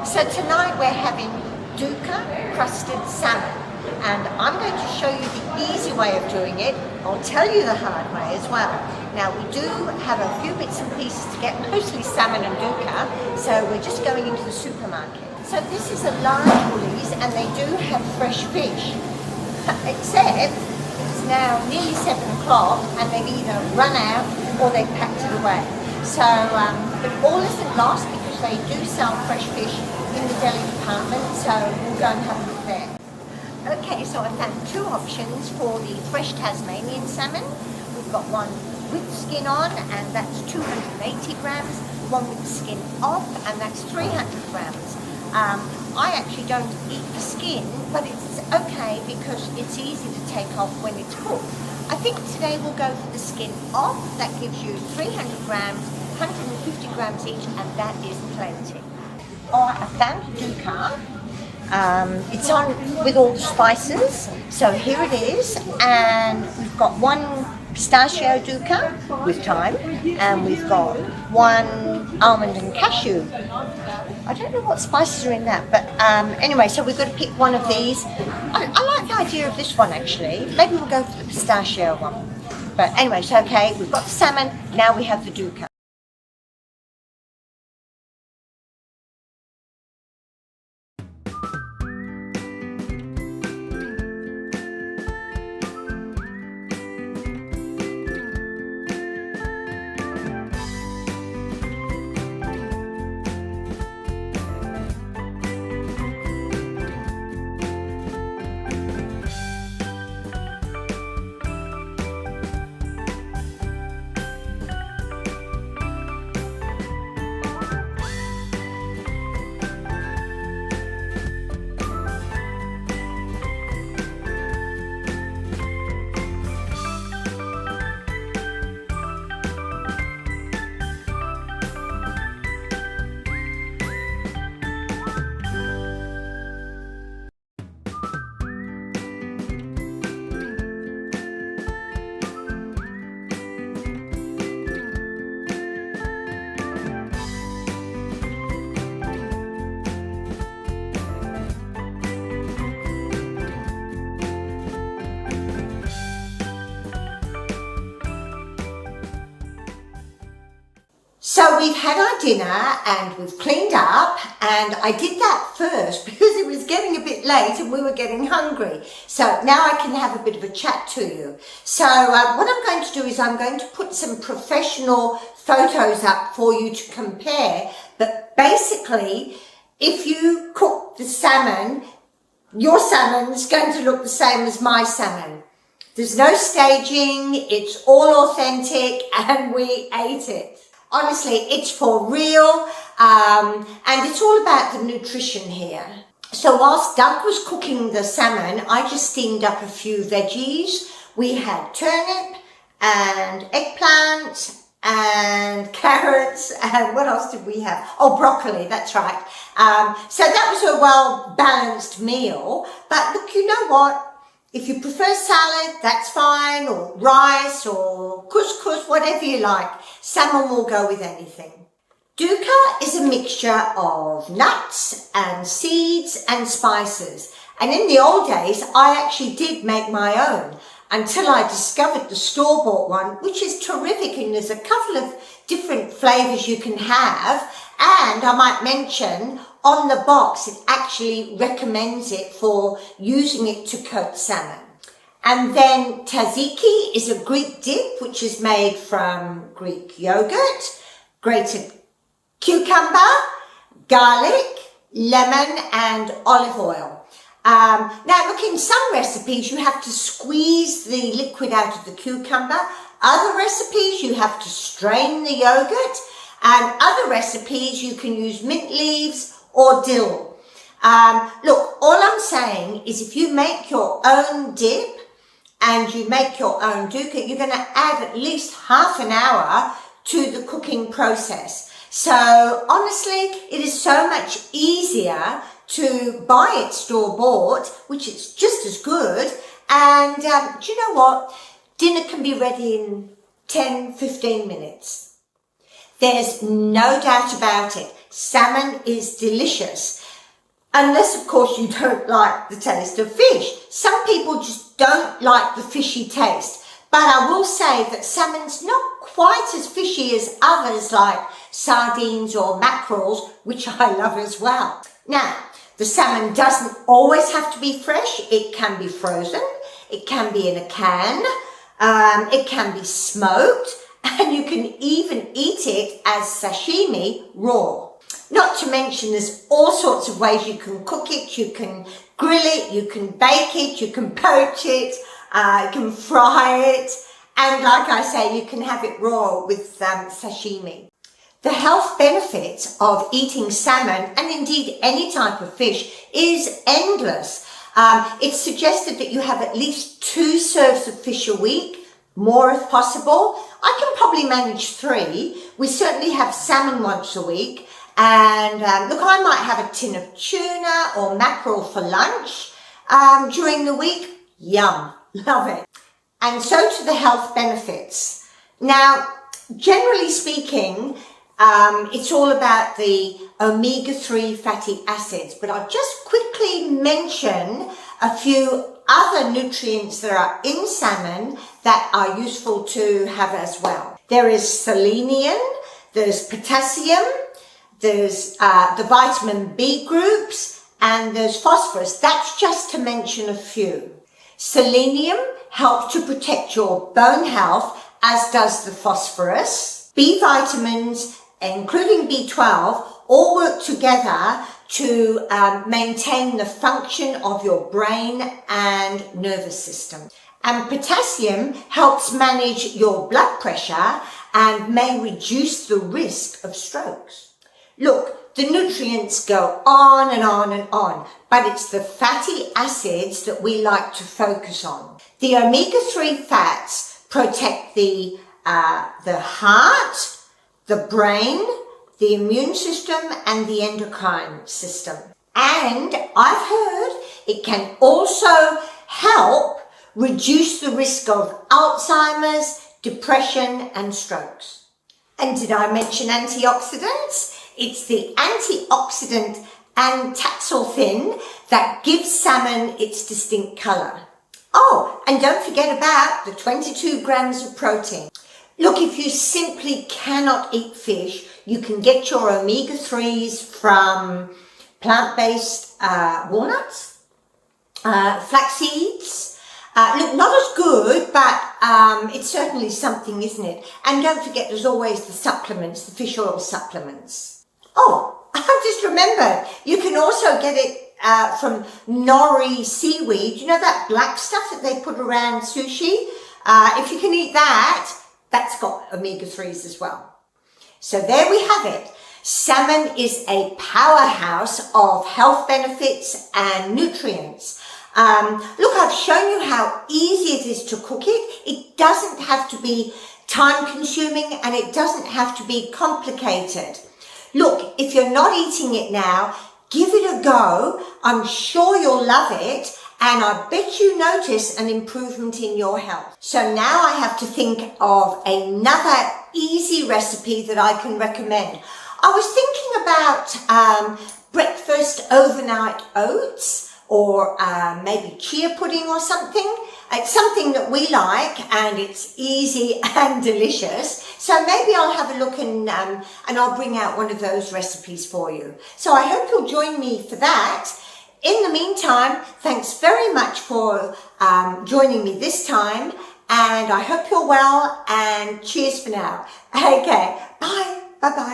So tonight we're having Dukkah Crusted Salmon, and I'm going to show you the easy way of doing it. I'll tell you the hard way as well. Now we do have a few bits and pieces to get, mostly salmon and Dukkah, so we're just going into the supermarket. So this is a large Woolies and they do have fresh fish, except it's now nearly 7 o'clock and they've either run out or they've packed it away. So, but all isn't lost because they do sell fresh fish in the deli department, so we'll go and have a look there. Okay, so I found two options for the fresh Tasmanian salmon. We've got one with skin on, and that's 280 grams, one with the skin off, and that's 300 grams. I actually don't eat the skin, but it's okay because it's easy to take off when it's cooked. I think today we'll go for the skin off. That gives you 300 grams, 150 grams each, and that is plenty. Oh, I found Dukkah. It's on with all the spices. So here it is, and we've got one pistachio Dukkah with thyme, and we've got one almond and cashew. I don't know what spices are in that, but anyway, so we've got to pick one of these. I like the idea of this one actually. Maybe we'll go for the pistachio one. But anyway, so okay, we've got the salmon, now we have the Dukkah. So we've had our dinner and we've cleaned up, and I did that first because it was getting a bit late and we were getting hungry. So now I can have a bit of a chat to you. So what I'm going to do is I'm going to put some professional photos up for you to compare. But basically, if you cook the salmon, your salmon is going to look the same as my salmon. There's no staging, it's all authentic, and we ate it. Honestly, it's for real, and it's all about the nutrition here. So whilst Doug was cooking the salmon, I just steamed up a few veggies. We had turnip and eggplant and carrots, and what else did we have? Oh, broccoli, that's right. So that was a well-balanced meal. But look, you know what? If you prefer salad, that's fine, or rice, or couscous, whatever you like. Salmon will go with anything. Dukkah is a mixture of nuts and seeds and spices. And in the old days, I actually did make my own until I discovered the store-bought one, which is terrific, and there's a couple of different flavors you can have. And I might mention, on the box, it actually recommends it for using it to coat salmon. And then Tzatziki is a Greek dip, which is made from Greek yogurt, grated cucumber, garlic, lemon, and olive oil. Now look, in some recipes you have to squeeze the liquid out of the cucumber. Other recipes you have to strain the yogurt. And other recipes you can use mint leaves or dill. Look, all I'm saying is if you make your own dip and you make your own Dukkah, you're going to add at least half an hour to the cooking process. So honestly, it is so much easier to buy it store-bought, which is just as good. And do you know what? Dinner can be ready in 10, 15 minutes. There's no doubt about it. Salmon is delicious. Unless, of course, you don't like the taste of fish. Some people just don't like the fishy taste. But I will say that salmon's not quite as fishy as others like sardines or mackerels, which I love as well. Now, the salmon doesn't always have to be fresh. It can be frozen. It can be in a can. It can be smoked. And you can even eat it as sashimi raw. Not to mention there's all sorts of ways you can cook it. You can grill it, you can bake it, you can poach it, you can fry it. And like I say, you can have it raw with sashimi. The health benefits of eating salmon, and indeed any type of fish, is endless. It's suggested that you have at least 2 serves of fish a week, more if possible. I can probably manage 3. We certainly have salmon once a week. And look, I might have a tin of tuna or mackerel for lunch during the week. Yum, love it. And so to the health benefits. Now, generally speaking, it's all about the omega-3 fatty acids, but I'll just quickly mention a few other nutrients that are in salmon that are useful to have as well. There is selenium, there's potassium, there's the vitamin B groups, and there's phosphorus. That's just to mention a few. Selenium helps to protect your bone health, as does the phosphorus. B vitamins, including B12, all work together to maintain the function of your brain and nervous system. And potassium helps manage your blood pressure and may reduce the risk of strokes. Look, the nutrients go on and on and on, but it's the fatty acids that we like to focus on. The omega-3 fats protect the heart, the brain, the immune system, and the endocrine system. And I've heard it can also help reduce the risk of Alzheimer's, depression, and strokes. And did I mention antioxidants? It's the antioxidant antactylthin that gives salmon its distinct colour. Oh, and don't forget about the 22 grams of protein. Look, if you simply cannot eat fish, you can get your omega-3s from plant-based walnuts, flax seeds. Look, not as good, but it's certainly something, isn't it? And don't forget, there's always the supplements, the fish oil supplements. Oh, I just remembered, you can also get it from nori seaweed. You know that black stuff that they put around sushi? If you can eat that, that's got omega-3s as well. So there we have it. Salmon is a powerhouse of health benefits and nutrients. Look, I've shown you how easy it is to cook it. It doesn't have to be time consuming and it doesn't have to be complicated. Look, if you're not eating it now, give it a go. I'm sure you'll love it. And I bet you notice an improvement in your health. So now I have to think of another easy recipe that I can recommend. I was thinking about breakfast overnight oats, or maybe chia pudding or something. It's something that we like and it's easy and delicious. So maybe I'll have a look and I'll bring out one of those recipes for you. So I hope you'll join me for that. In the meantime, thanks very much for joining me this time, and I hope you're well, and cheers for now. Okay, bye. Bye-bye.